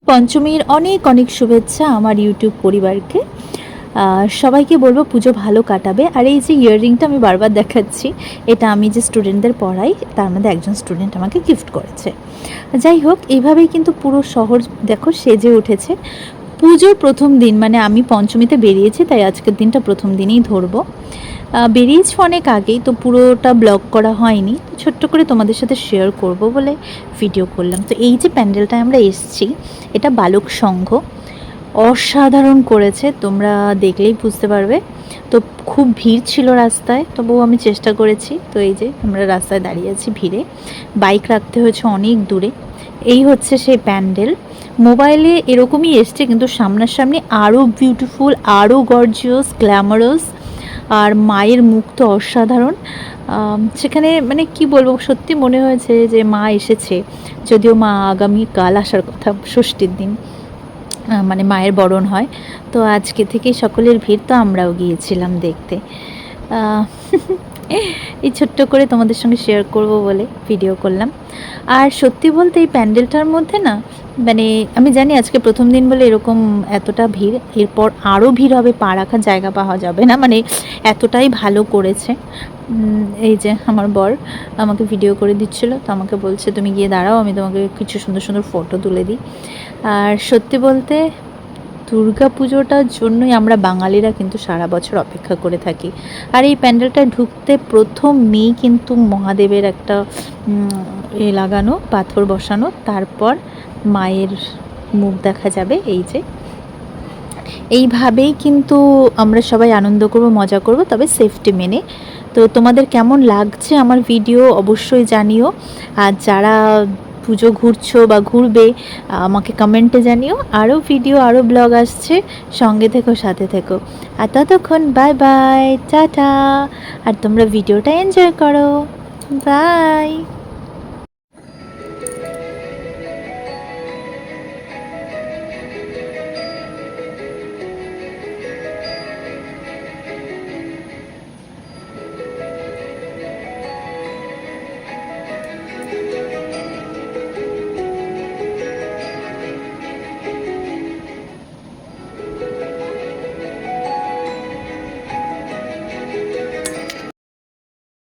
পঞ্চমীর অনেক অনেক শুভেচ্ছা আমার ইউটিউব পরিবারকে। সবাইকে বলবো পুজো ভালো কাটাবে। আর এই যে ইয়াররিংটা আমি বারবার দেখাচ্ছি, এটা আমি যে স্টুডেন্টদের পড়াই তার মধ্যে একজন স্টুডেন্ট আমাকে গিফট করেছে। যাই হোক, এইভাবেই কিন্তু পুরো শহর দেখো সেজে উঠেছে। পুজোর প্রথম দিন, মানে আমি পঞ্চমীতে বেরিয়েছি, তাই আজকের দিনটা প্রথম দিনেই ধরবো। বেরিয়েছি অনেক আগেই, তো পুরোটা ব্লগ করা হয়নি, তো ছোট্ট করে তোমাদের সাথে শেয়ার করব বলে ভিডিও করলাম। তো এই যে প্যান্ডেলটায় আমরা এসেছি, এটা বালক সংঘ, অসাধারণ করেছে, তোমরা দেখলেই বুঝতে পারবে। তো খুব ভিড় ছিল রাস্তায়, তবুও আমি চেষ্টা করেছি। তো এই যে আমরা রাস্তায় দাঁড়িয়ে আছি ভিড়ে, বাইক রাখতে হয়েছে অনেক দূরে। এই হচ্ছে সেই প্যান্ডেল। মোবাইলে এরকমই এসছে, কিন্তু সামনাসামনি আরও বিউটিফুল, আরও গর্জিয়াস, গ্ল্যামারাস। আর মায়ের মুখ তো অসাধারণ। সেখানে মানে কি বলবো, সত্যি মনে হয়েছে যে মা এসেছে। যদিও মা আগামীকাল আসার কথা, ষষ্ঠীর দিন মানে মায়ের বরণ হয়। তো আজকে থেকেই সকলের ভিড়, তো আমরাও গিয়েছিলাম দেখতে। এই ছোট্ট করে তোমাদের সঙ্গে শেয়ার করব বলে ভিডিও করলাম। আর সত্যি বলতে এই প্যান্ডেলটার মধ্যে না, মানে আমি জানি আজকে প্রথম দিন বলে এরকম এতটা ভিড়, এরপর আরও ভিড় হবে, পা রাখার জায়গা পাওয়া যাবে না, মানে এতটাই ভালো করেছে। এই যে আমার বর আমাকে ভিডিও করে দিচ্ছিল, তো আমাকে বলছে তুমি গিয়ে দাঁড়াও, আমি তোমাকে কিছু সুন্দর সুন্দর ফটো তুলে দিই। আর সত্যি বলতে দুর্গা পুজোটার জন্যই আমরা বাঙালিরা কিন্তু সারা বছর অপেক্ষা করে থাকি। আর এই প্যান্ডেলটায় ঢুকতে প্রথমেই কিন্তু মহাদেবের একটা লাগানো পাথর বসানো, তারপর মায়ের মুখ দেখা যাবে। এই যে এইভাবেই কিন্তু আমরা সবাই আনন্দ করব, মজা করব, তবে সেফটি মেনে। তো তোমাদের কেমন লাগছে আমার ভিডিও অবশ্যই জানিও। আর যারা পুজো ঘুরছো বা ঘুরবে, আমাকে কমেন্টে জানিও। আরও ভিডিও, আরও ব্লগ আসছে, সঙ্গে থেকো, সাথে থেকো। আর ততক্ষণ বাই বাই, টাটা। আর তোমরা ভিডিওটা এনজয় করো, বাই।